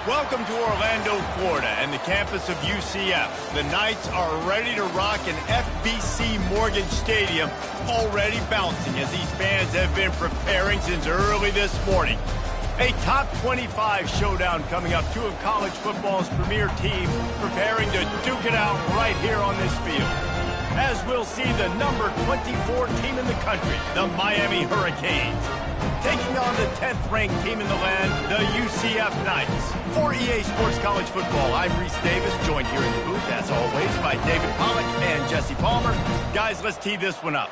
Welcome to Orlando, Florida, and the campus of UCF. The Knights are ready to rock an FBC Mortgage Stadium, already bouncing as these fans have been preparing since early this morning. A top 25 showdown coming up. Two of college football's premier teams preparing to duke it out right here on this field. As we'll see the number 24 team in the country, the Miami Hurricanes, taking on the 10th-ranked team in the land, the UCF Knights. For EA Sports College Football, I'm Reese Davis, joined here in the booth, as always, by David Pollack and Jesse Palmer. Guys, let's tee this one up.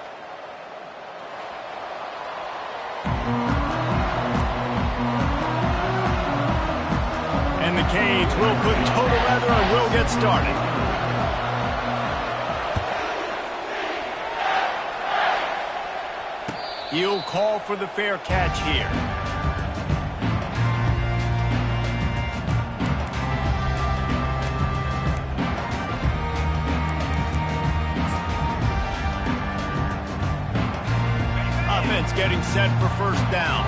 And the Canes will put total leather and will get started. He'll call for the fair catch here. Offense getting set for first down.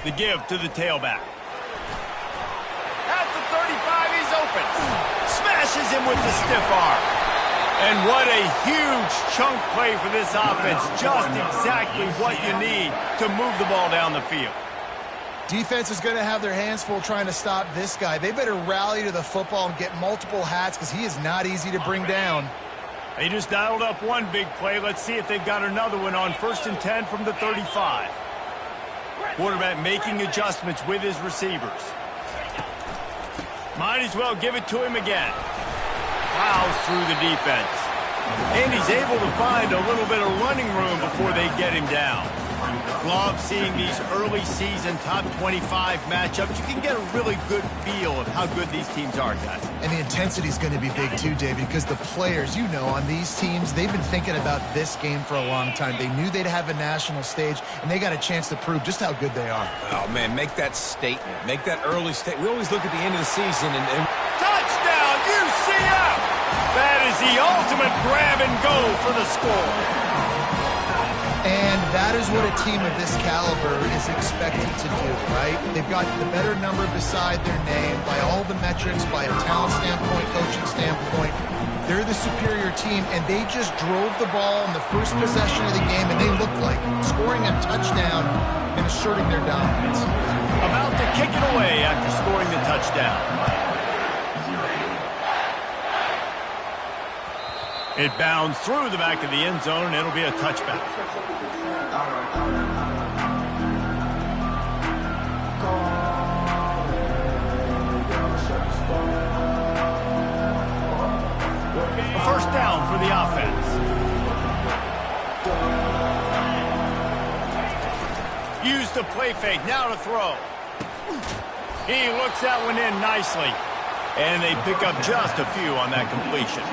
The give to the tailback. Smashes him with the stiff arm. And what a huge chunk play for this offense. Just exactly what you need to move the ball down the field. Defense is going to have their hands full trying to stop this guy. They better rally to the football and get multiple hats because he is not easy to bring down. They just dialed up one big play. Let's see if they've got another one on 1st and 10 from the 35. Quarterback making adjustments with his receivers. Might as well give it to him again. Plows through the defense. And he's able to find a little bit of running room before they get him down. Love seeing these early season top 25 matchups. You can get a really good feel of how good these teams are, guys. And the intensity is going to be big too, David, because the players, you know, on these teams, they've been thinking about this game for a long time. They knew they'd have a national stage, and they got a chance to prove just how good they are. Oh, man, make that statement. Make that early statement. We always look at the end of the season and... Touchdown, UCF! That is the ultimate grab and go for the score. And that is what a team of this caliber is expected to do, right? They've got the better number beside their name by all the metrics, by a talent standpoint, coaching standpoint. They're the superior team, and they just drove the ball in the first possession of the game, and they looked like scoring a touchdown and asserting their dominance. About to kick it away after scoring the touchdown. It bounds through the back of the end zone, and it'll be a touchback. A first down for the offense. Use the play fake, now to throw. He looks that one in nicely. And they pick up just a few on that completion.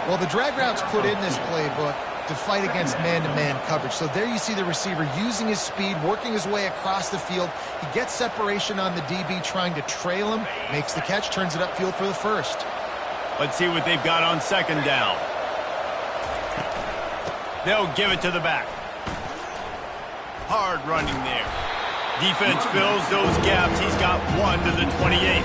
Well, the drag routes put in this playbook to fight against man-to-man coverage. So there you see the receiver using his speed, working his way across the field. He gets separation on the DB trying to trail him, makes the catch, turns it upfield for the first. Let's see what they've got on 2nd down. They'll give it to the back. Hard running there. Defense fills those gaps. He's got one to the 28.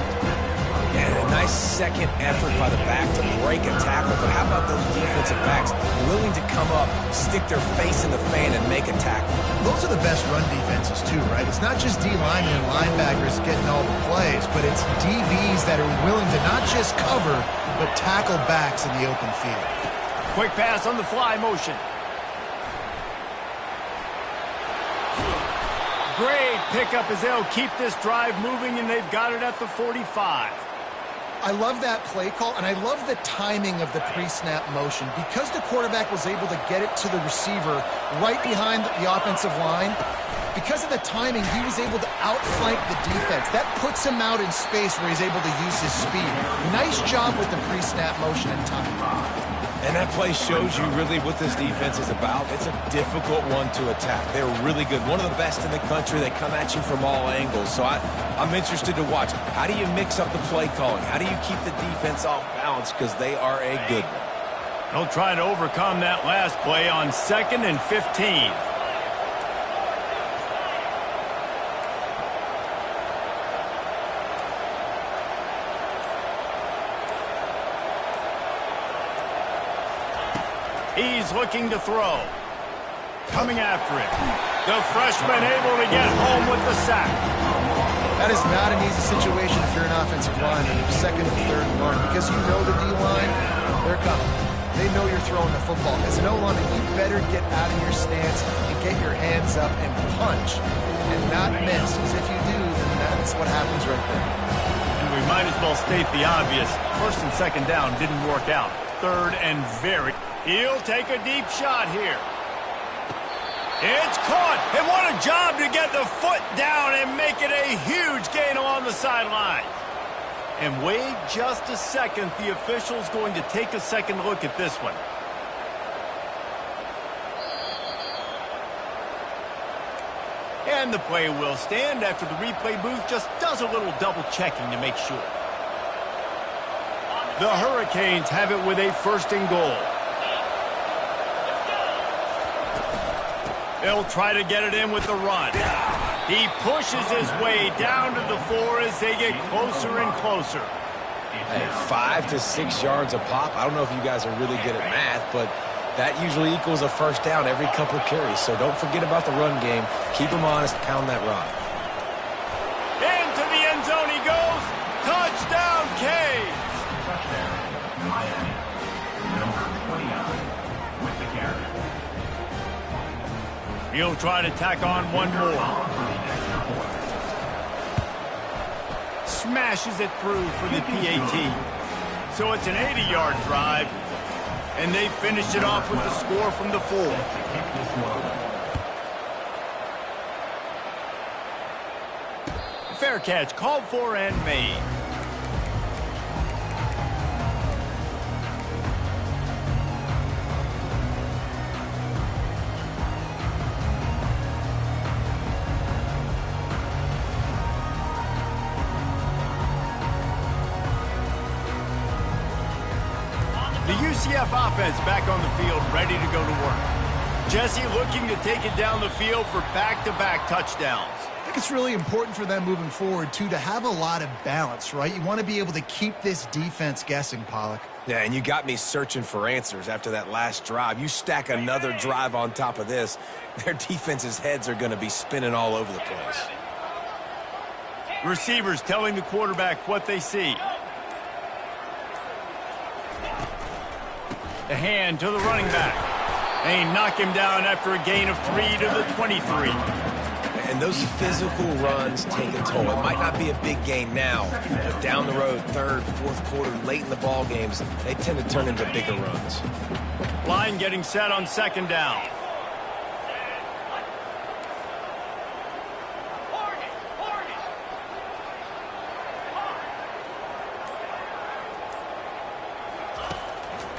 And a nice second effort by the back to break a tackle. But how about those defensive backs willing to come up, stick their face in the fan, and make a tackle? Those are the best run defenses, too, right? It's not just D-linemen and linebackers getting all the plays, but it's DBs that are willing to not just cover, but tackle backs in the open field. Quick pass on the fly motion. Great pickup as they'll keep this drive moving, and they've got it at the 45. I love that play call, and I love the timing of the pre-snap motion. Because the quarterback was able to get it to the receiver right behind the offensive line, because of the timing, he was able to outflank the defense. That puts him out in space where he's able to use his speed. Nice job with the pre-snap motion and timing. And that play shows you really what this defense is about. It's a difficult one to attack. They're really good. One of the best in the country. They come at you from all angles. So I'm interested to watch. How do you mix up the play calling? How do you keep the defense off balance? Because they are a good one. He'll try to overcome that last play on 2nd and 15. He's looking to throw. Coming after it. The freshman able to get home with the sack. That is not an easy situation if you're an offensive lineman in 2nd and 3rd and 1, because you know the D-line, they're coming. They know you're throwing the football. As an O-lineman, you better get out of your stance and get your hands up and punch and not miss, because if you do, then that's what happens right there. And we might as well state the obvious. 1st and 2nd down didn't work out. 3rd and very. He'll take a deep shot here. It's caught, and what a job to get the foot down and make it a huge gain along the sideline. And wait just a second, the official's going to take a second look at this one. And the play will stand after the replay booth just does a little double checking to make sure. The Hurricanes have it with a 1st and goal. They'll try to get it in with the run. He pushes his way down to the 4 as they get closer and closer. Hey, 5 to 6 yards a pop. I don't know if you guys are really good at math, but that usually equals a 1st down every couple of carries. So don't forget about the run game. Keep them honest. Pound that rock. Into the end zone he goes. Touchdown, Canes. Miami, number 29, with the carry. He'll try to tack on one more. Smashes it through for the PAT. So it's an 80-yard drive, and they finished it off with the score from the 4. Fair catch called for and made. The UCF offense back on the field, ready to go to work. Jesse looking to take it down the field for back-to-back touchdowns. I think it's really important for them moving forward, too, to have a lot of balance, right? You want to be able to keep this defense guessing, Pollock. Yeah, and you got me searching for answers after that last drive. You stack another drive on top of this, their defense's heads are going to be spinning all over the place. Receivers telling the quarterback what they see. The hand to the running back. They knock him down after a gain of 3 to the 23. And those physical runs take a toll. It might not be a big gain now, but down the road, 3rd, 4th quarter, late in the ball games, they tend to turn into bigger runs. Line getting set on 2nd down.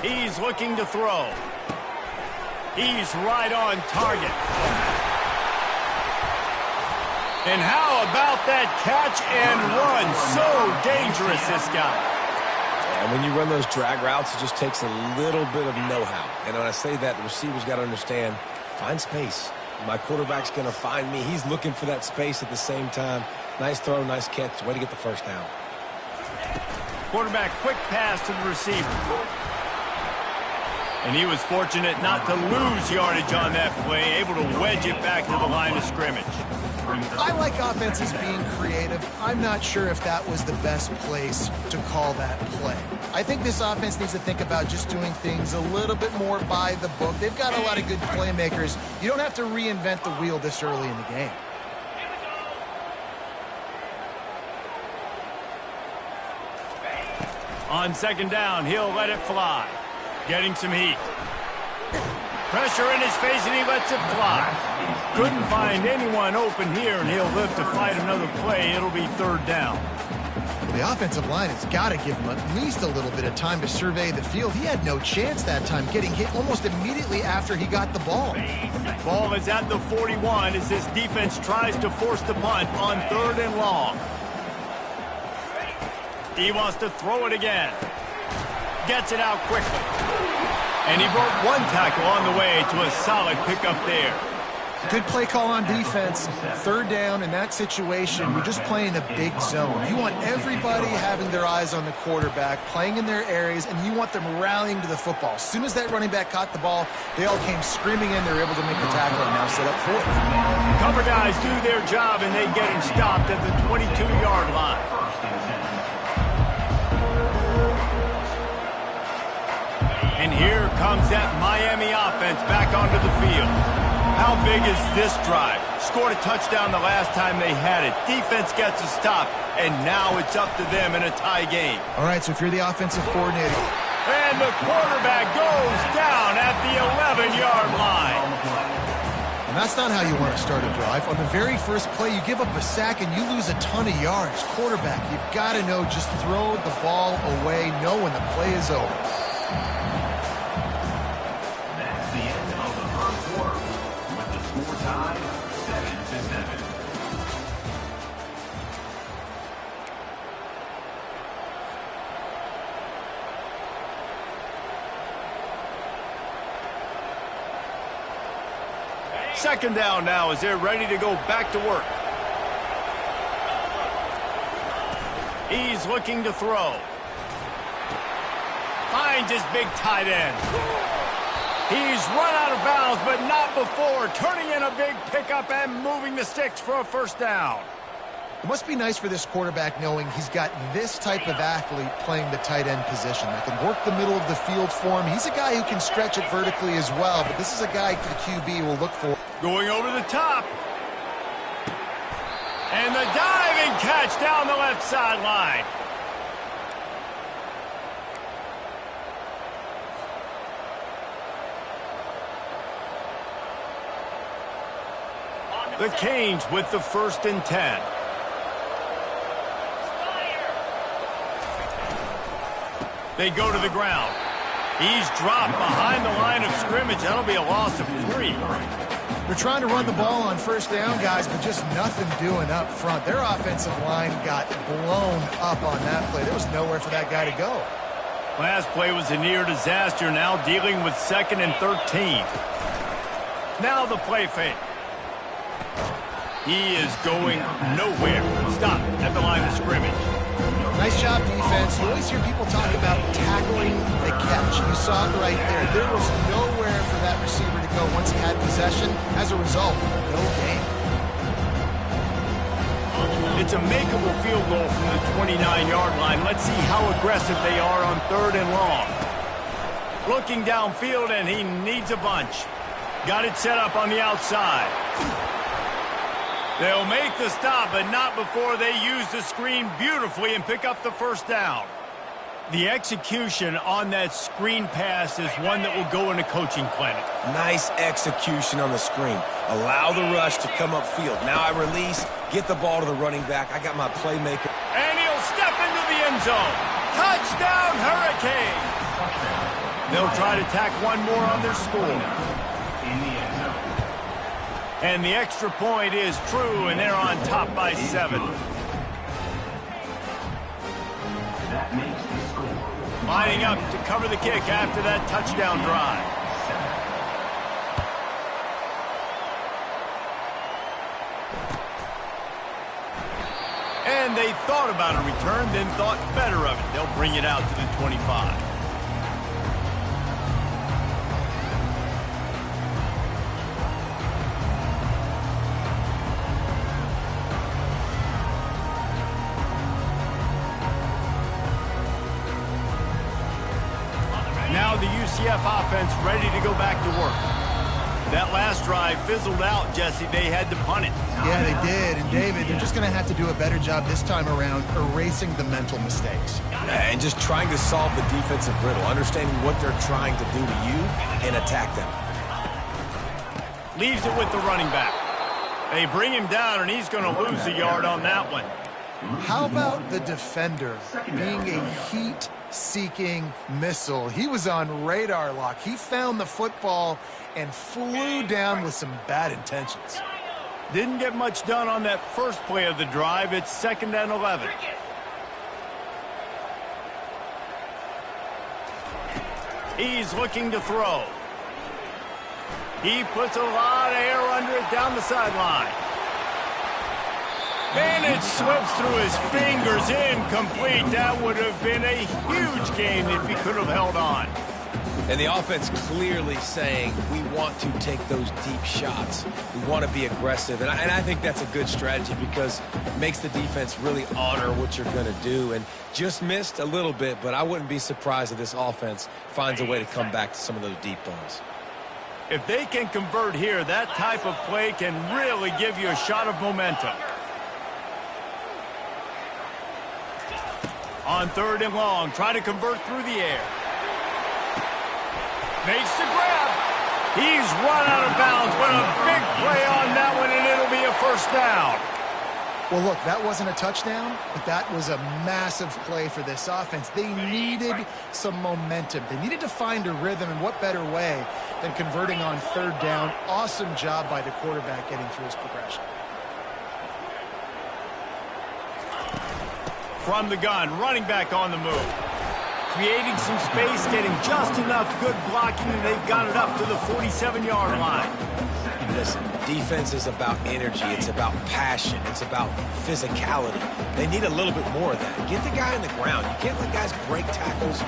He's looking to throw. He's right on target. And how about that catch and run? So dangerous, this guy. And when you run those drag routes, it just takes a little bit of know-how. And when I say that, the receiver's got to understand, find space. My quarterback's going to find me. He's looking for that space at the same time. Nice throw, nice catch. Way to get the 1st down. Quarterback quick pass to the receiver. And he was fortunate not to lose yardage on that play, able to wedge it back to the line of scrimmage. I like offenses being creative. I'm not sure if that was the best place to call that play. I think this offense needs to think about just doing things a little bit more by the book. They've got a lot of good playmakers. You don't have to reinvent the wheel this early in the game. On 2nd down, he'll let it fly. Getting some heat. Pressure in his face, and he lets it fly. Couldn't find anyone open here, and he'll live to fight another play. It'll be 3rd down. Well, the offensive line has got to give him at least a little bit of time to survey the field. He had no chance that time, getting hit almost immediately after he got the ball. Ball is at the 41 as this defense tries to force the punt on 3rd and long. He wants to throw it again. Gets it out quickly. And he broke one tackle on the way to a solid pickup there. Good play call on defense. Third down in that situation, you're just playing a big zone. You want everybody having their eyes on the quarterback, playing in their areas, and you want them rallying to the football. As soon as that running back caught the ball, they all came screaming in. They were able to make the tackle and now set up fourth. Cover guys do their job, and they get him stopped at the 22-yard line. And here comes that Miami offense back onto the field. How big is this drive? Scored a touchdown the last time they had it. Defense gets a stop, and now it's up to them in a tie game. All right, so if you're the offensive coordinator. And the quarterback goes down at the 11-yard line. And that's not how you want to start a drive. On the very first play, you give up a sack and you lose a ton of yards. Quarterback, you've got to know, just throw the ball away, know when the play is over. Second down now as they're ready to go back to work. He's looking to throw. Finds his big tight end. He's run out of bounds, but not before turning in a big pickup and moving the sticks for a first down. It must be nice for this quarterback knowing he's got this type of athlete playing the tight end position that can work the middle of the field for him. He's a guy who can stretch it vertically as well, but this is a guy the QB will look for. Going over the top. And the diving catch down the left sideline. The Canes with the 1st and 10. They go to the ground. He's dropped behind the line of scrimmage. That'll be a loss of 3. They're trying to run the ball on first down, guys, but just nothing doing up front. Their offensive line got blown up on that play. There was nowhere for that guy to go. Last play was a near disaster, now dealing with 2nd and 13. Now the play fake. He is going nowhere. Stop at the line of scrimmage. Nice job, defense. You always hear people talk about tackling the catch. You saw it right there. There was nowhere for that receiver to go once he had possession. As a result, no gain. It's a makeable field goal from the 29-yard line. Let's see how aggressive they are on 3rd and long. Looking downfield, and he needs a bunch. Got it set up on the outside. They'll make the stop, but not before they use the screen beautifully and pick up the first down. The execution on that screen pass is one that will go in a coaching clinic. Nice execution on the screen. Allow the rush to come upfield. Now I release, get the ball to the running back. I got my playmaker. And he'll step into the end zone. Touchdown, Hurricane! They'll try to tack one more on their score. And the extra point is true, and they're on top by 7. Lining up to cover the kick after that touchdown drive. And they thought about a return, then thought better of it. They'll bring it out to the 25. Now the UCF offense ready to go back to work. That last drive fizzled out, Jesse. They had to punt it. Yeah, they did. And, David, they're just going to have to do a better job this time around erasing the mental mistakes. And just trying to solve the defensive riddle, understanding what they're trying to do to you and attack them. Leaves it with the running back. They bring him down, and he's going to lose a yard on that one. How about the defender being a heat-seeking missile? He was on radar lock. He found the football and flew down with some bad intentions. Didn't get much done on that first play of the drive. It's 2nd and 11. He's looking to throw. He puts a lot of air under it down the sideline. And it slips through his fingers, incomplete. That would have been a huge gain if he could have held on. And the offense clearly saying, we want to take those deep shots. We want to be aggressive. And I think that's a good strategy because it makes the defense really honor what you're going to do. And just missed a little bit, but I wouldn't be surprised if this offense finds a way to come back to some of those deep balls. If they can convert here, that type of play can really give you a shot of momentum. On 3rd and long, trying to convert through the air. Makes the grab. He's run out of bounds, but a big play on that one, and it'll be a first down. Well, look, that wasn't a touchdown, but that was a massive play for this offense. They needed some momentum. They needed to find a rhythm, and what better way than converting on 3rd down. Awesome job by the quarterback getting through his progression. From the gun, running back on the move. Creating some space, getting just enough good blocking, and they've got it up to the 47-yard line. Listen, defense is about energy. It's about passion. It's about physicality. They need a little bit more of that. Get the guy on the ground. You can't let guys break tackles.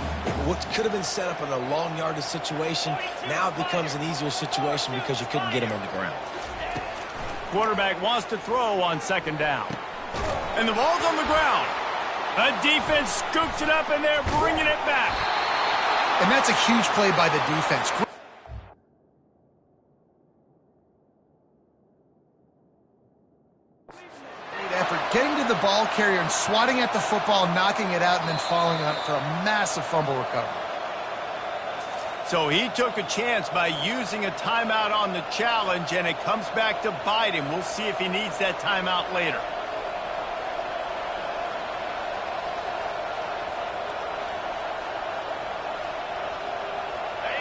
What could have been set up in a long yardage situation, now it becomes an easier situation because you couldn't get him on the ground. Quarterback wants to throw on 2nd down. And the ball's on the ground. The defense scoops it up, and they're bringing it back. And that's a huge play by the defense. Great effort getting to the ball carrier and swatting at the football, knocking it out, and then falling on it for a massive fumble recovery. So he took a chance by using a timeout on the challenge, and it comes back to bite him. We'll see if he needs that timeout later.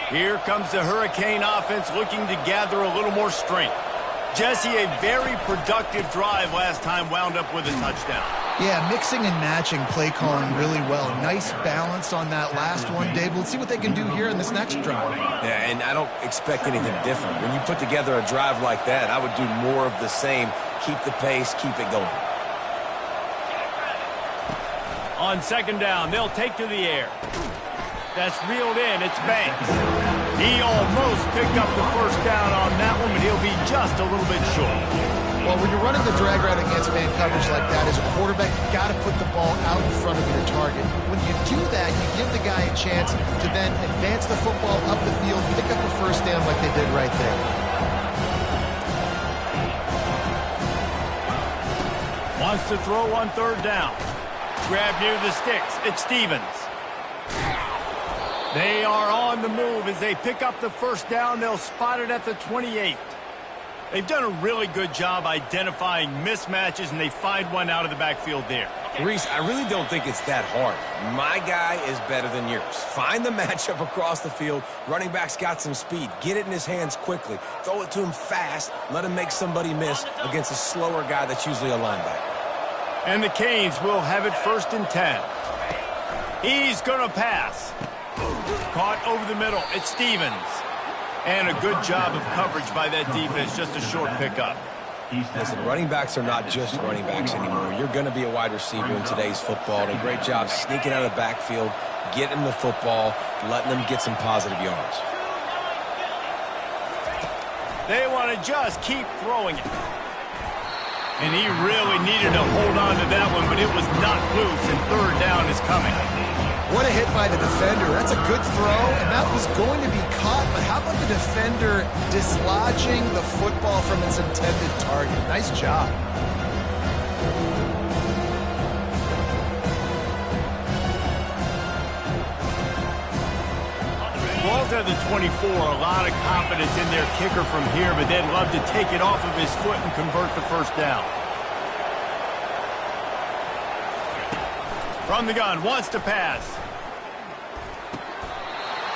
Here comes the Hurricane offense looking to gather a little more strength. Jesse, a very productive drive last time, wound up with a touchdown. Yeah, mixing and matching play calling really well. Nice balance on that last one, Dave. Let's see what they can do here in this next drive. Yeah, and I don't expect anything different. When you put together a drive like that, I would do more of the same. Keep the pace, keep it going. On 2nd down, they'll take to the air. That's reeled in. It's Banks. He almost picked up the first down on that one, but he'll be just a little bit short. Well, when you're running the drag route against man coverage like that, as a quarterback, you got to put the ball out in front of your target. When you do that, you give the guy a chance to then advance the football up the field, pick up a first down like they did right there. Wants to throw on 3rd down. Grab near the sticks. It's Stevens. They are on the move as they pick up the first down. They'll spot it at the 28. They've done a really good job identifying mismatches, and they find one out of the backfield there. Reese, I really don't think it's that hard. My guy is better than yours. Find the matchup across the field. Running back's got some speed. Get it in his hands quickly. Throw it to him fast. Let him make somebody miss against a slower guy that's usually a linebacker. And the Canes will have it 1st and 10. He's going to pass. Caught over the middle. It's Stevens. And a good job of coverage by that defense. Just a short pickup. Listen, running backs are not just running backs anymore. You're going to be a wide receiver in today's football. And a great job sneaking out of the backfield, getting the football, letting them get some positive yards. They want to just keep throwing it. And he really needed to hold on to that one, but it was not loose, and 3rd down is coming. What a hit by the defender. That's a good throw, and that was going to be caught, but how about the defender dislodging the football from its intended target? Nice job. Ball's at the 24. A lot of confidence in their kicker from here, but they'd love to take it off of his foot and convert the first down. From the gun, wants to pass.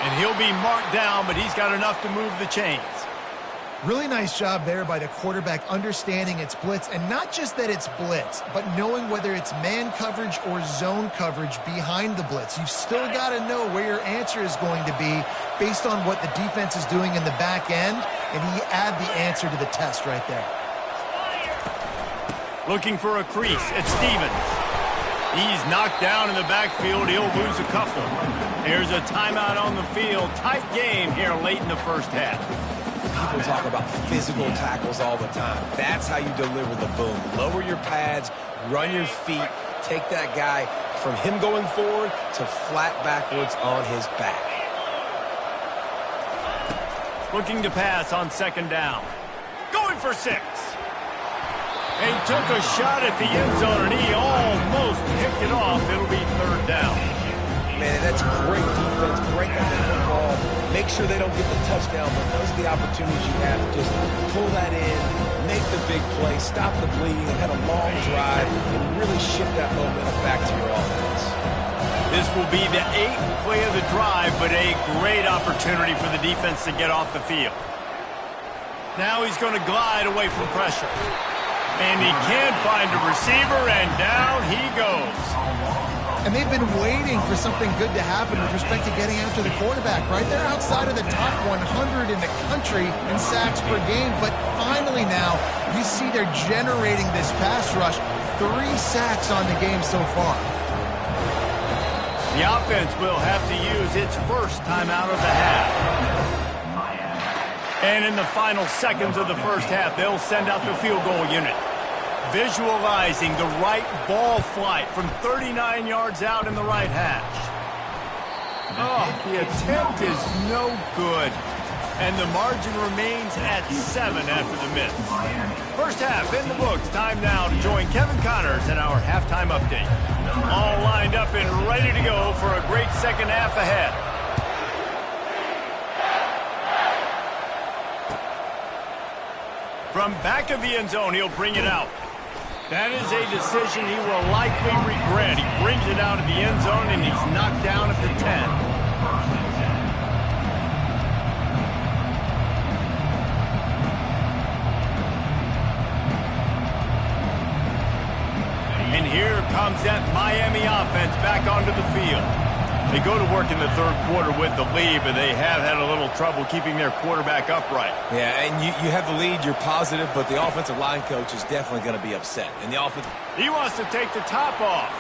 And he'll be marked down, but he's got enough to move the chains. Really nice job there by the quarterback understanding it's blitz, and not just that it's blitz, but knowing whether it's man coverage or zone coverage behind the blitz. You've still got to know where your answer is going to be based on what the defense is doing in the back end, and he add the answer to the test right there. Looking for a crease, it's Stevens. He's knocked down in the backfield. He'll lose a couple. There's a timeout on the field. Tight game here late in the first half. People talk about physical tackles all the time. That's how you deliver the boom. Lower your pads, run your feet, take that guy from him going forward to flat backwards on his back. Looking to pass on second down. Going for 6. He took a shot at the end zone, and he almost picked it off. It'll be third down. Man, that's great defense, break up the football, make sure they don't get the touchdown, but those are the opportunities you have to just pull that in, make the big play, stop the bleeding, and have a long drive, and really shift that momentum back to your offense. This will be the 8th play of the drive, but a great opportunity for the defense to get off the field. Now he's going to glide away from pressure. And he can't find a receiver, and down he goes. And they've been waiting for something good to happen with respect to getting after the quarterback, right? They're outside of the top 100 in the country in sacks per game, but finally now you see they're generating this pass rush. 3 sacks on the game so far. The offense will have to use its first timeout of the half. And in the final seconds of the first half, they'll send out the field goal unit. Visualizing the right ball flight from 39 yards out in the right hash. Oh, the attempt is no good. And the margin remains at 7 after the miss. First half in the books. Time now to join Kevin Connors in our halftime update. All lined up and ready to go for a great second half ahead. From back of the end zone, he'll bring it out. That is a decision he will likely regret. He brings it out of the end zone, and he's knocked down at the 10. And here comes that Miami offense back onto the field. They go to work in the third quarter with the lead, but they have had a little trouble keeping their quarterback upright. Yeah, and you have the lead, you're positive, but the offensive line coach is definitely going to be upset. And the offense... He wants to take the top off.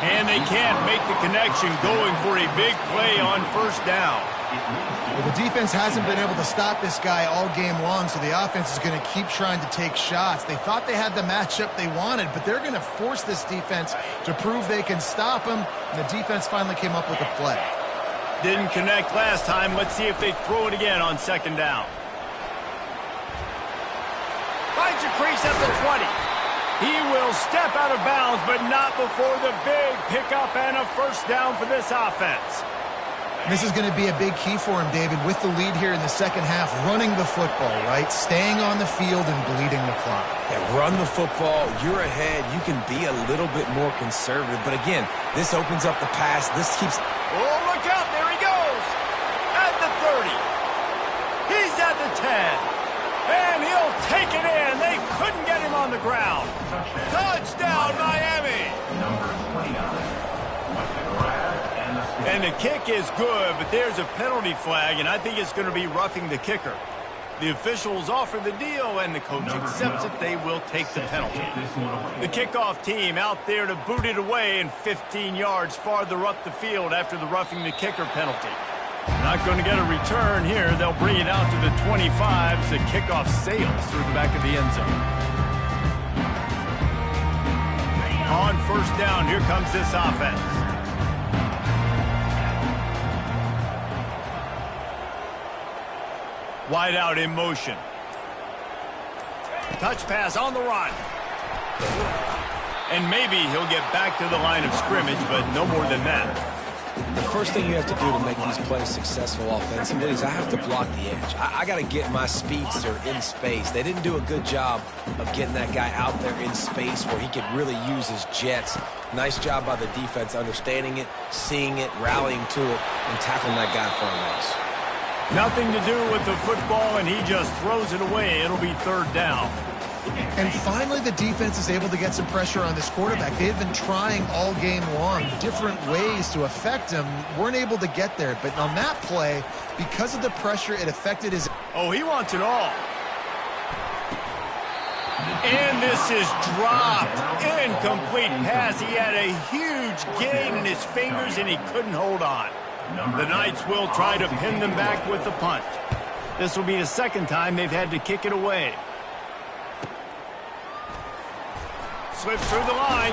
And they can't make the connection, going for a big play on first down. Well, the defense hasn't been able to stop this guy all game long, so the offense is going to keep trying to take shots. They thought they had the matchup they wanted, but they're going to force this defense to prove they can stop him, and the defense finally came up with a play. Didn't connect last time. Let's see if they throw it again on second down. Finds a crease at the 20. He will step out of bounds, but not before the big pickup and a first down for this offense. This is going to be a big key for him, David, with the lead here in the second half, running the football, right? Staying on the field and bleeding the clock. Yeah, run the football. You're ahead. You can be a little bit more conservative. But again, this opens up the pass. This keeps... Oh, look out. There he goes. At the 30. He's at the 10. And he'll take it in. They couldn't get him on the ground. Touchdown, Miami. Number 29. And the kick is good, but there's a penalty flag, and I think it's going to be roughing the kicker. The officials offer the deal, and the coach accepts it. They will take the penalty. The kickoff team out there to boot it away, and 15 yards farther up the field after the roughing the kicker penalty. Not going to get a return here. They'll bring it out to the 25 as the kickoff sails through the back of the end zone. On first down, here comes this offense. Wide out in motion. Touch pass on the run. And maybe he'll get back to the line of scrimmage, but no more than that. The first thing you have to do to make these plays successful offensively is I have to block the edge. I got to get my speedster in space. They didn't do a good job of getting that guy out there in space where he could really use his jets. Nice job by the defense understanding it, seeing it, rallying to it, and tackling that guy for a loss. Nothing to do with the football, and he just throws it away. It'll be third down. And finally, the defense is able to get some pressure on this quarterback. They've been trying all game long different ways to affect him. Weren't able to get there. But on that play, because of the pressure, it affected his... Oh, he wants it all. And this is dropped. Incomplete pass. He had a huge gain in his fingers, and he couldn't hold on. The Knights will try to pin them back with the punt. This will be the second time they've had to kick it away. Slips through the line.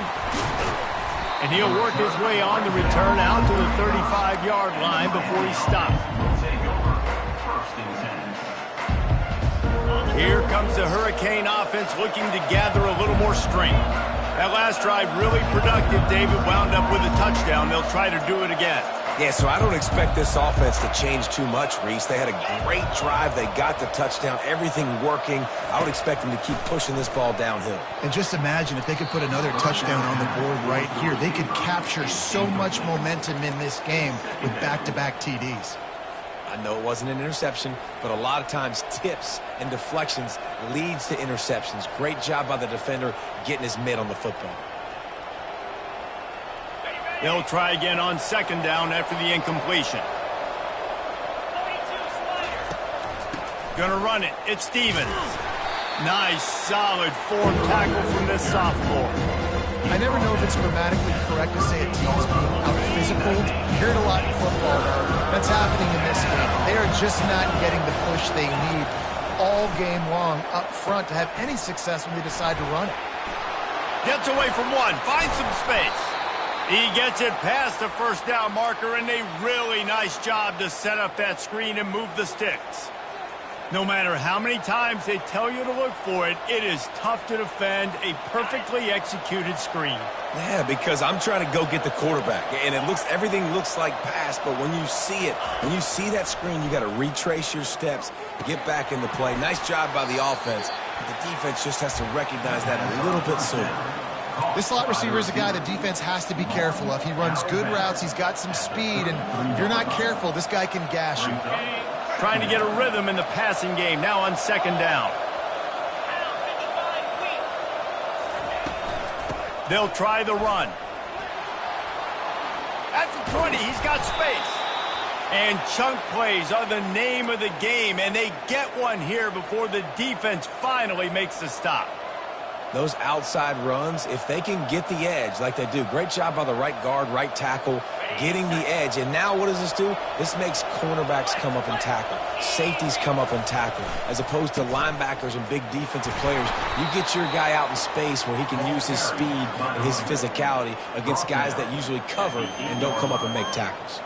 And he'll work his way on the return out to the 35-yard line before he stops. Here comes the Hurricane offense looking to gather a little more strength. That last drive really productive. David wound up with a touchdown. They'll try to do it again. Yeah, so I don't expect this offense to change too much, Reese. They had a great drive. They got the touchdown. Everything working. I would expect them to keep pushing this ball downhill. And just imagine if they could put another touchdown on the board right here. They could capture so much momentum in this game with back-to-back TDs. I know it wasn't an interception, but a lot of times tips and deflections leads to interceptions. Great job by the defender getting his mitt on the football. They'll try again on second down after the incompletion. Gonna run it. It's Stevens. Nice, solid form tackle from this sophomore. I never know if it's grammatically correct to say a team's being out-physical. You hear it a lot in football, though. That's happening in this game. They are just not getting the push they need all game long up front to have any success when they decide to run it. Gets away from one. Finds some space. He gets it past the first down marker, and a really nice job to set up that screen and move the sticks. No matter how many times they tell you to look for it, it is tough to defend a perfectly executed screen. Yeah, because I'm trying to go get the quarterback, and everything looks like pass, but when you see it, when you see that screen, you got to retrace your steps, get back in the play. Nice job by the offense, but the defense just has to recognize that a little bit sooner. This slot receiver is a guy the defense has to be careful of. He runs good routes, he's got some speed, and if you're not careful, this guy can gash you. Trying to get a rhythm in the passing game, now on second down. They'll try the run. At the 20, he's got space. And chunk plays are the name of the game, and they get one here before the defense finally makes the stop. Those outside runs, if they can get the edge like they do, great job by the right guard, right tackle, getting the edge. And now what does this do? This makes cornerbacks come up and tackle. Safeties come up and tackle. As opposed to linebackers and big defensive players, you get your guy out in space where he can use his speed and his physicality against guys that usually cover and don't come up and make tackles.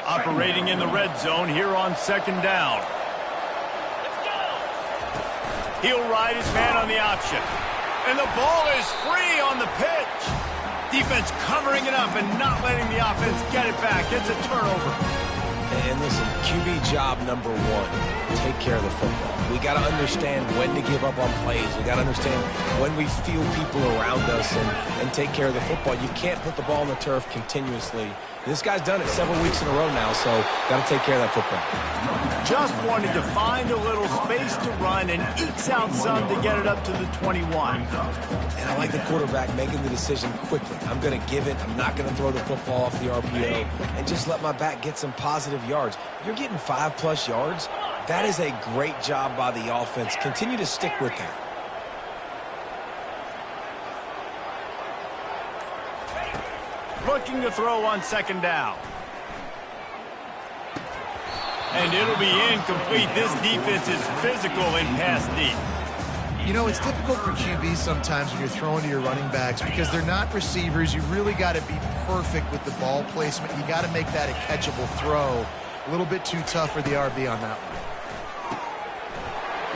Operating in the red zone here on second down. He'll ride his man on the option. And the ball is free on the pitch. Defense covering it up and not letting the offense get it back. It's a turnover. And listen, QB job number one, take care of the football. We got to understand when to give up on plays. We got to understand when we feel people around us and take care of the football. You can't put the ball on the turf continuously. This guy's done it several weeks in a row now, so got to take care of that football. Just wanted to find a little space to run and ekes out some to get it up to the 21. And I like the quarterback making the decision quickly. I'm going to give it. I'm not going to throw the football off the RPO and just let my back get some positive yards. You're getting 5+ yards. That is a great job by the offense. Continue to stick with that. Looking to throw on second down. And it'll be incomplete. This defense is physical in pass deep. You know, it's difficult for QBs sometimes when you're throwing to your running backs because they're not receivers. You really got to be perfect with the ball placement. You got to make that a catchable throw. A little bit too tough for the RB on that one.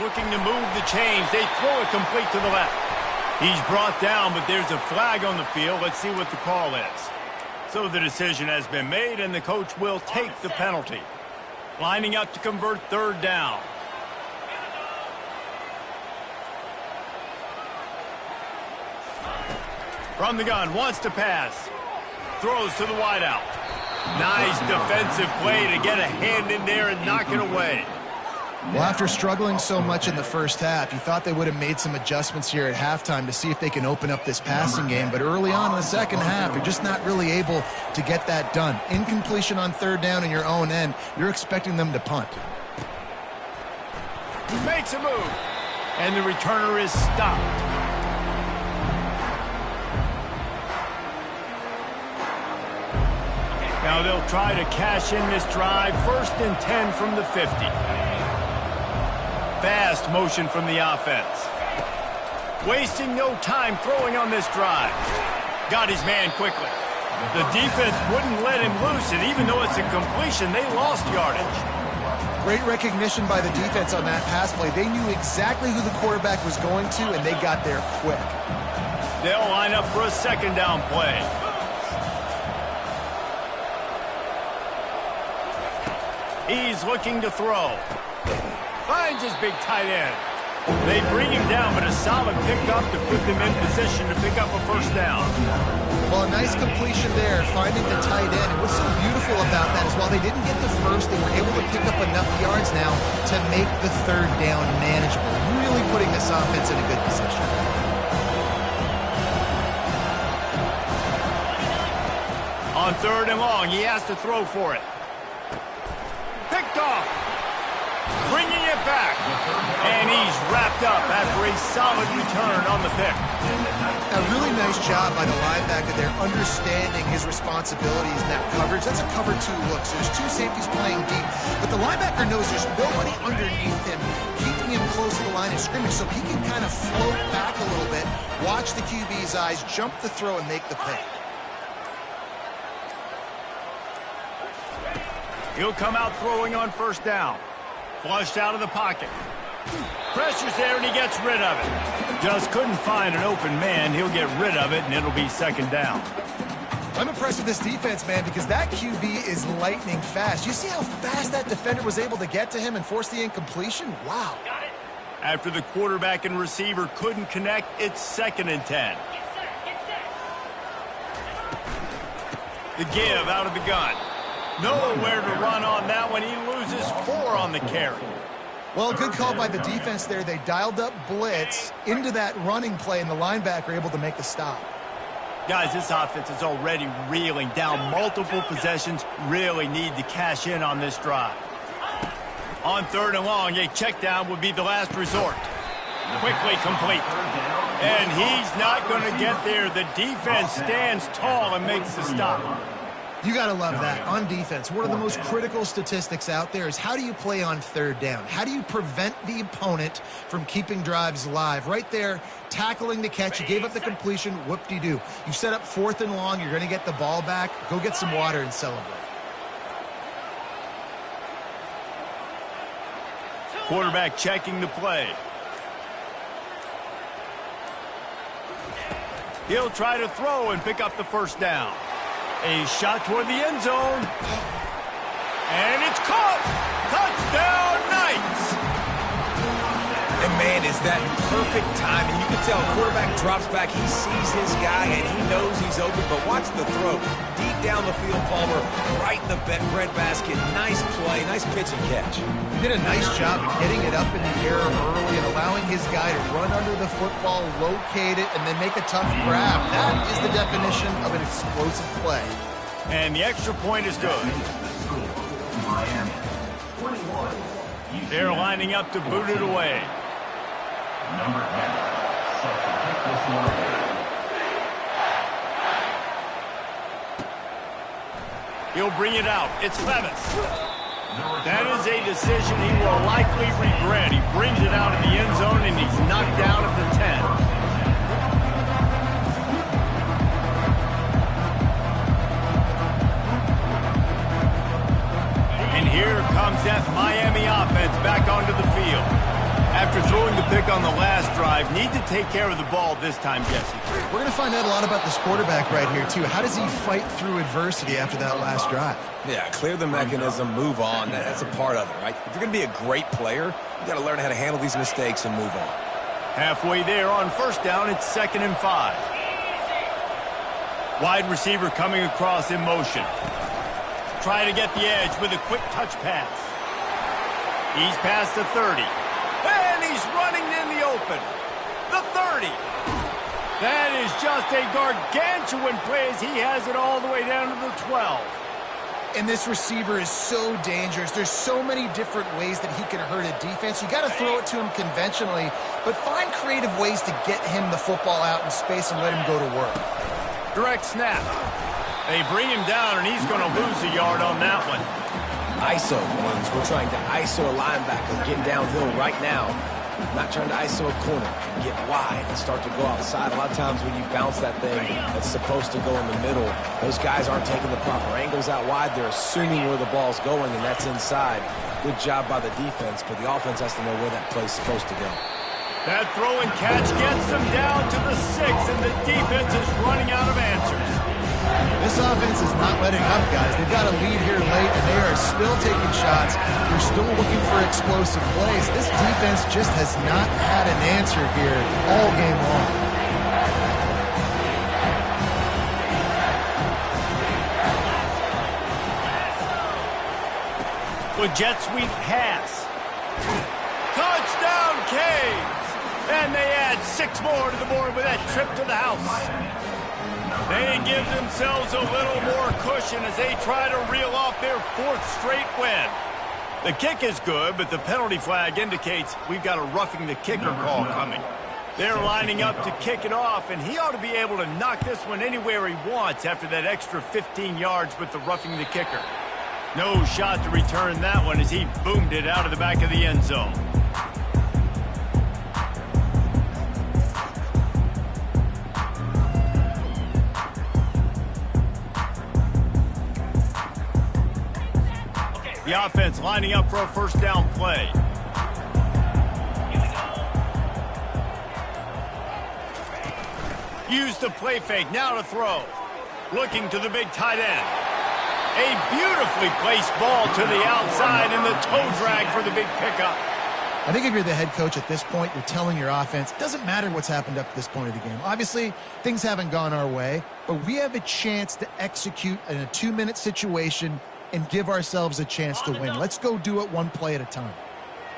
Looking to move the chains. They throw it complete to the left. He's brought down, but there's a flag on the field. Let's see what the call is. So the decision has been made, and the coach will take the penalty. Lining up to convert third down. From the gun, wants to pass. Throws to the wideout. Nice defensive play to get a hand in there and knock it away. Well, after struggling so much in the first half, you thought they would have made some adjustments here at halftime to see if they can open up this passing game. But early on in the second half, you're just not really able to get that done. Incompletion on third down in your own end, you're expecting them to punt. Makes a move, and the returner is stopped. Now they'll try to cash in this drive. 1st and 10 from the 50. Fast motion from the offense. Wasting no time throwing on this drive. Got his man quickly. The defense wouldn't let him loose, and even though it's a completion, they lost yardage. Great recognition by the defense on that pass play. They knew exactly who the quarterback was going to, and they got there quick. They'll line up for a 2nd down play. He's looking to throw. Finds his big tight end. They bring him down, but a solid pickup to put them in position to pick up a 1st down. Well, a nice completion there, finding the tight end. And what's so beautiful about that is while they didn't get the first, they were able to pick up enough yards now to make the 3rd down manageable. Really putting this offense in a good position. On 3rd and long, he has to throw for it. Picked off. Bringing it back. And he's wrapped up after a solid return on the pick. A really nice job by the linebacker there, understanding his responsibilities in that coverage. That's a cover 2 look, so there's 2 safeties playing deep. But the linebacker knows there's nobody underneath him, keeping him close to the line of scrimmage, so he can kind of float back a little bit, watch the QB's eyes, jump the throw, and make the pick. He'll come out throwing on 1st down. Flushed out of the pocket. Pressure's there, and he gets rid of it. Just couldn't find an open man. He'll get rid of it, and it'll be 2nd down. I'm impressed with this defense, man, because that QB is lightning fast. You see how fast that defender was able to get to him and force the incompletion? Wow. After the quarterback and receiver couldn't connect, it's 2nd and 10. The give out of the gun. Nowhere to run on that one. He loses 4 on the carry. Well, good call by the defense there. They dialed up blitz into that running play, and the linebacker able to make the stop. Guys, this offense is already reeling down multiple possessions. Really need to cash in on this drive. On 3rd and long, a check down would be the last resort. Quickly complete. And he's not going to get there. The defense stands tall and makes the stop. You got to love that. On defense, one of the most critical statistics out there is how do you play on 3rd down? How do you prevent the opponent from keeping drives alive? Right there, tackling the catch. You gave up the completion. Whoop-de-doo. You set up 4th and long. You're going to get the ball back. Go get some water and celebrate. Quarterback checking the play. He'll try to throw and pick up the 1st down. A shot toward the end zone. And it's caught. Touchdown, Knights. And man, is that perfect timing. You can tell quarterback drops back. He sees his guy, and he knows he's open. But watch the throw. Deep down the field, Palmer, right in the breadbasket. Nice play, nice pitch and catch. He did a nice job of getting it up in the air early and allowing his guy to run under the football, locate it, and then make a tough grab. That is the definition of an explosive play. And the extra point is good. Miami, 21. They're lining up to boot it away. Number 10, set to kick this one away. He'll bring it out. It's Levis. That is a decision he will likely regret. He brings it out of the end zone, and he's knocked down at the 10. And here comes that Miami offense back onto the field. After throwing the pick on the last drive, need to take care of the ball this time, Jesse. We're going to find out a lot about this quarterback right here, too. How does he fight through adversity after that last drive? Yeah, clear the mechanism, move on. That's a part of it, right? If you're going to be a great player, you got to learn how to handle these mistakes and move on. Halfway there on 1st down, it's 2nd and 5. Wide receiver coming across in motion. Try to get the edge with a quick touch pass. He's past the 30. And he's running in the open. The 30. That is just a gargantuan play as he has it all the way down to the 12. And this receiver is so dangerous. There's so many different ways that he can hurt a defense. You got to throw it to him conventionally, but find creative ways to get him the football out in space and let him go to work. Direct snap. They bring him down, and he's going to lose a yard on that one. ISO means we're trying to ISO a linebacker, get downhill right now. Not trying to ISO a corner, get wide and start to go outside. A lot of times when you bounce that thing that's supposed to go in the middle, those guys aren't taking the proper angles out wide. They're assuming where the ball's going, and that's inside. Good job by the defense, but the offense has to know where that play's supposed to go. That throw and catch gets them down to the 6, and the defense is running out of answers. This offense is not letting up, guys. They've got a lead here late, and they are still taking shots. They're still looking for explosive plays. This defense just has not had an answer here all game long. With jet sweep pass. Touchdown, Canes! And they add 6 more to the board with that trip to the house. They give themselves a little more cushion as they try to reel off their 4th straight win. The kick is good, but the penalty flag indicates we've got a roughing the kicker call coming. They're lining up to kick it off, and he ought to be able to knock this one anywhere he wants after that extra 15 yards with the roughing the kicker. No shot to return that one as he boomed it out of the back of the end zone. The offense lining up for a first down play. Use the play fake, now to throw. Looking to the big tight end. A beautifully placed ball to the outside and the toe drag for the big pickup. I think if you're the head coach at this point, you're telling your offense, it doesn't matter what's happened up to this point of the game. Obviously, things haven't gone our way, but we have a chance to execute in a 2-minute situation and give ourselves a chance to win. Let's go do it one play at a time.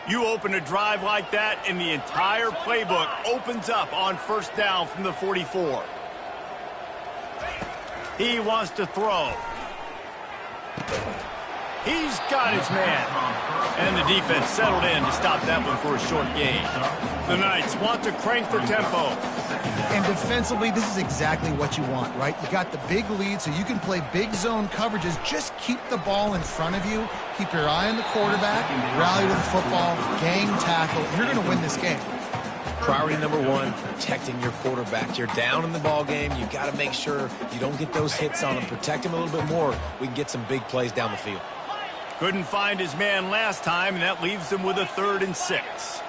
You open a drive like that, and the entire playbook opens up on first down from the 44. He wants to throw. He's got his man. And the defense settled in to stop that one for a short gain. The Knights want to crank the tempo. And defensively, this is exactly what you want, right? You got the big lead, so you can play big zone coverages. Just keep the ball in front of you. Keep your eye on the quarterback. Rally to the football. Gang tackle. You're going to win this game. Priority number 1, protecting your quarterback. You're down in the ball game. You've got to make sure you don't get those hits on him. Protect him a little bit more. We can get some big plays down the field. Couldn't find his man last time, and that leaves them with a 3rd and 6.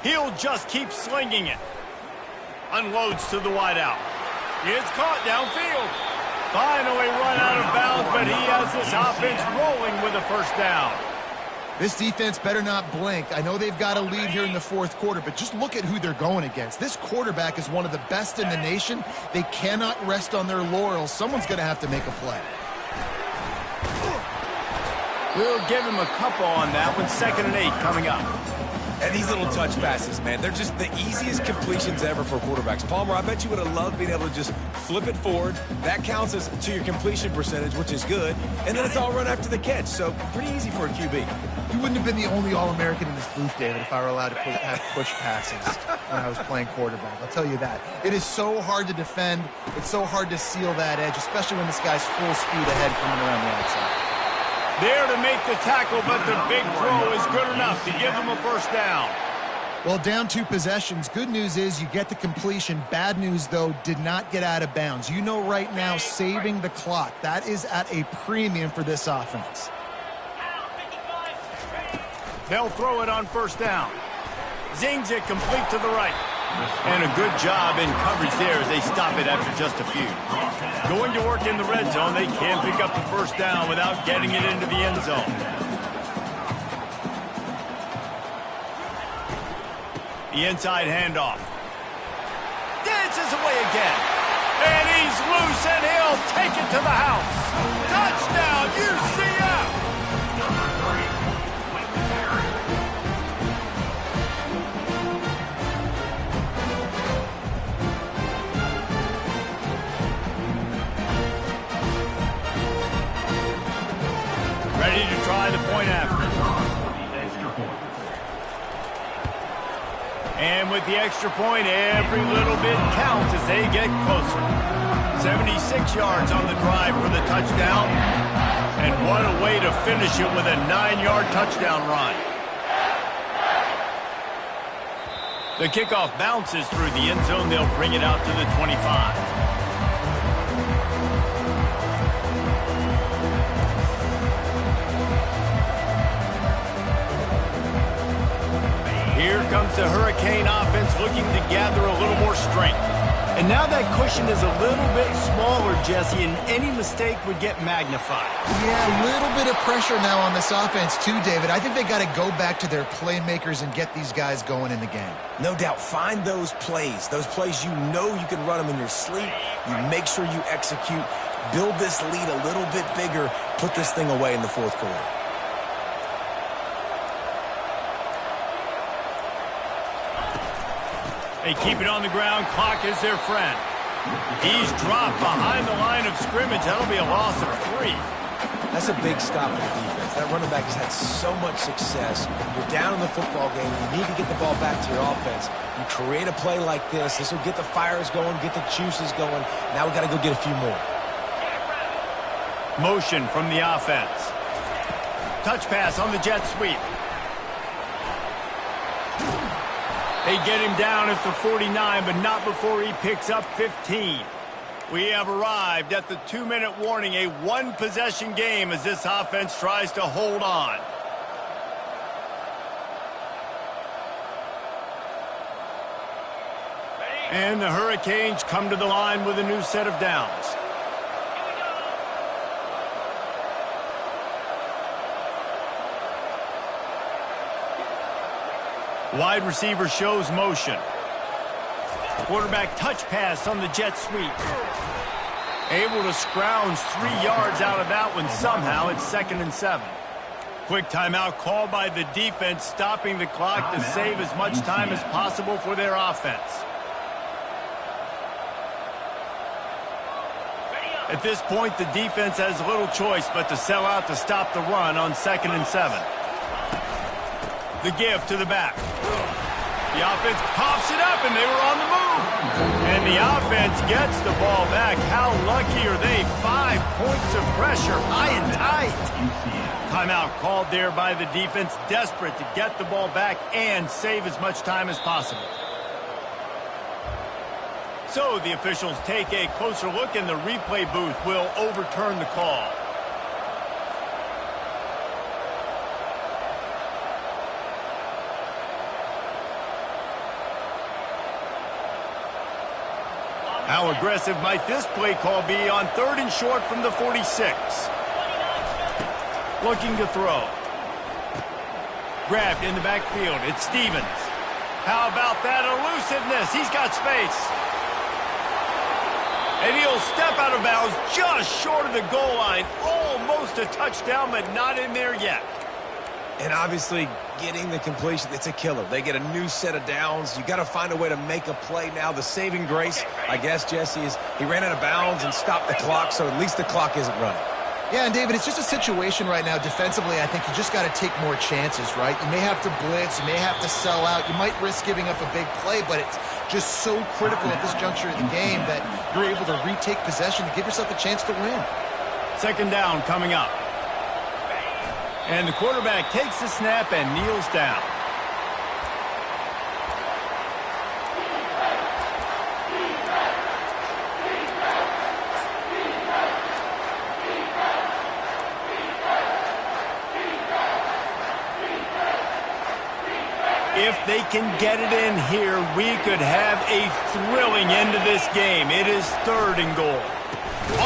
He'll just keep slinging it. Unloads to the wideout. It's caught downfield. Finally run out of bounds, but he has this offense rolling with a first down. This defense better not blink. I know they've got a lead here in the 4th quarter, but just look at who they're going against. This quarterback is one of the best in the nation. They cannot rest on their laurels. Someone's going to have to make a play. We'll give him a couple on that one. 2nd and 8 coming up. And these little touch passes, man, they're just the easiest completions ever for quarterbacks. Palmer, I bet you would have loved being able to just flip it forward. That counts as to your completion percentage, which is good. And then it's all run after the catch, so pretty easy for a QB. You wouldn't have been the only All-American in this booth, David, if I were allowed to have push passes when I was playing quarterback. I'll tell you that. It is so hard to defend. It's so hard to seal that edge, especially when this guy's full speed ahead coming around the outside. There to make the tackle, but the big throw is good enough to give them a first down. Well, down 2 possessions. Good news is you get the completion. Bad news, though, did not get out of bounds. You know right now, saving the clock. That is at a premium for this offense. They'll throw it on first down. Zings it complete to the right. And a good job in coverage there as they stop it after just a few. Going to work in the red zone, they can pick up the first down without getting it into the end zone. The inside handoff. Dances away again. And take it to the house. Touchdown, UCF! Number 3, with the carry. Ready to try the point after. The extra point. And with the extra point, every little bit counts as they get closer. 76 yards on the drive for the touchdown. And what a way to finish it with a 9-yard touchdown run. The kickoff bounces through the end zone. They'll bring it out to the 25. Here comes the Hurricane offense looking to gather a little more strength. And now that cushion is a little bit smaller, Jesse, and any mistake would get magnified. Yeah, a little bit of pressure now on this offense too, David. I think they got to go back to their playmakers and get these guys going in the game. No doubt, find those plays you know you can run them in your sleep. You make sure you execute, build this lead a little bit bigger, put this thing away in the fourth quarter. They keep it on the ground. Clock is their friend. He's dropped behind the line of scrimmage. That'll be a loss of 3. That's a big stop for the defense. That running back has had so much success. You're down in the football game. You need to get the ball back to your offense. You create a play like this. This will get the fires going, get the juices going. Now we got to go get a few more. Motion from the offense. Touch pass on the jet sweep. They get him down at the 49, but not before he picks up 15. We have arrived at the 2-minute warning, a one-possession game as this offense tries to hold on. And the Hurricanes come to the line with a new set of downs. Wide receiver shows motion. Quarterback touch pass on the jet sweep. Able to scrounge 3 yards out of that one somehow. It's 2nd and 7. Quick timeout called by the defense, stopping the clock to save as much time as possible for their offense. At this point, the defense has little choice but to sell out to stop the run on 2nd and 7. The give to the back. The offense pops it up, and they were on the move. And the offense gets the ball back. How lucky are they? 5 points of pressure, high and tight. Timeout called there by the defense, desperate to get the ball back and save as much time as possible. So the officials take a closer look, and the replay booth will overturn the call. How aggressive might this play call be on 3rd and short from the 46? Looking to throw. Grabbed in the backfield. It's Stevens. How about that elusiveness? He's got space. And he'll step out of bounds just short of the goal line. Almost a touchdown, but not in there yet. And obviously, getting the completion, it's a killer. They get a new set of downs. You got to find a way to make a play now. The saving grace, I guess, Jesse, is he ran out of bounds and stopped the clock, so at least the clock isn't running. Yeah, and David, it's just a situation right now defensively. I think you just got to take more chances, right? You may have to blitz, you may have to sell out, you might risk giving up a big play, but it's just so critical at this juncture of the game that you're able to retake possession to give yourself a chance to win. 2nd down coming up. And the quarterback takes the snap and kneels down. If they can get it in here, we could have a thrilling end to this game. It is 3rd and goal.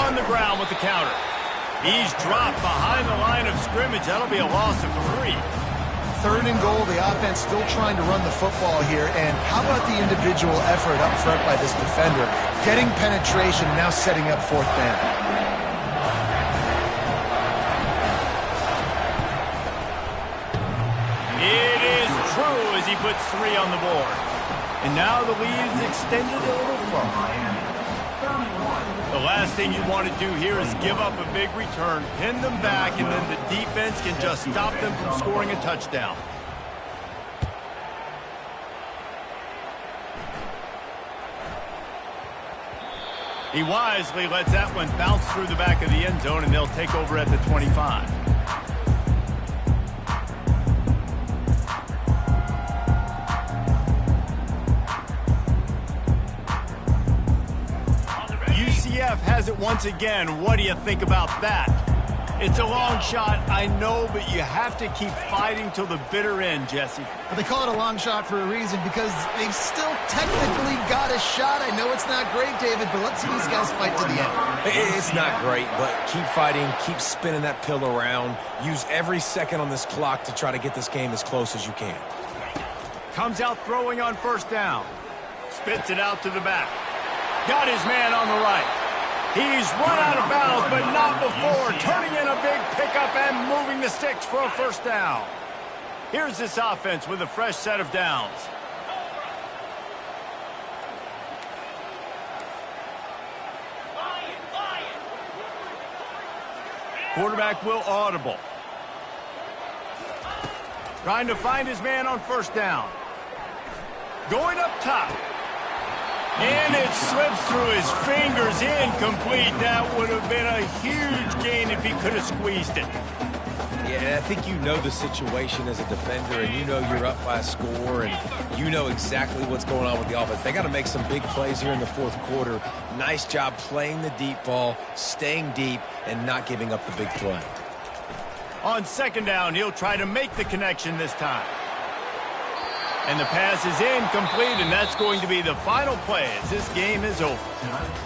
On the ground with the counter. He's dropped behind the line of scrimmage. That'll be a loss of 3. 3rd and goal. The offense still trying to run the football here. And how about the individual effort up front by this defender? Getting penetration, now setting up 4th down. It is true as he puts 3 on the board. And now the lead is extended a little further. The last thing you want to do here is give up a big return, pin them back, and then the defense can just stop them from scoring a touchdown. He wisely lets that one bounce through the back of the end zone, and they'll take over at the 25. UCF has it once again. What do you think about that? It's a long shot, I know, but you have to keep fighting till the bitter end, Jesse. Well, they call it a long shot for a reason because they've still technically got a shot. I know it's not great, David, but let's see these guys fight to the end. It's not great, but keep fighting, keep spinning that pill around. Use every second on this clock to try to get this game as close as you can. Comes out throwing on 1st down. Spits it out to the back. Got his man on the right. He's run out of bounds, but not before turning in a big pickup and moving the sticks for a 1st down. Here's this offense with a fresh set of downs. Quarterback will audible. Trying to find his man on 1st down. Going up top. And it slips through his fingers, incomplete. That would have been a huge gain if he could have squeezed it. Yeah, I think you know the situation as a defender, and you know you're up by a score, and you know exactly what's going on with the offense. They got to make some big plays here in the 4th quarter. Nice job playing the deep ball, staying deep, and not giving up the big play. On 2nd down, he'll try to make the connection this time. And the pass is incomplete, and that's going to be the final play as this game is over.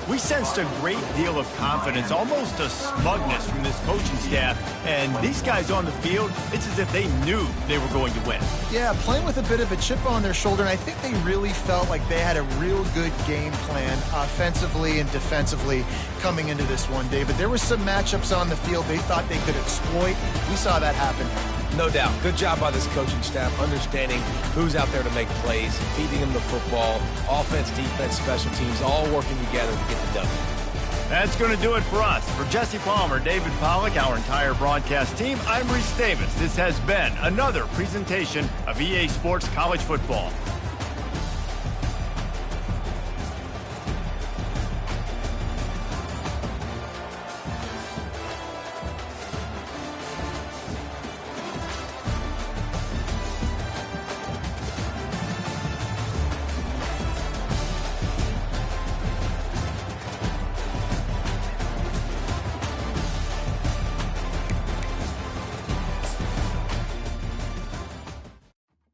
We sensed a great deal of confidence, almost a smugness from this coaching staff. And these guys on the field, it's as if they knew they were going to win. Yeah, playing with a bit of a chip on their shoulder, and I think they really felt like they had a real good game plan offensively and defensively coming into this one, David. There were some matchups on the field they thought they could exploit. We saw that happen. No doubt. Good job by this coaching staff, understanding who's out there to make plays, feeding them the football, offense, defense, special teams, all working together to get the W. That's going to do it for us. For Jesse Palmer, David Pollack, our entire broadcast team, I'm Reese Davis. This has been another presentation of EA Sports College Football.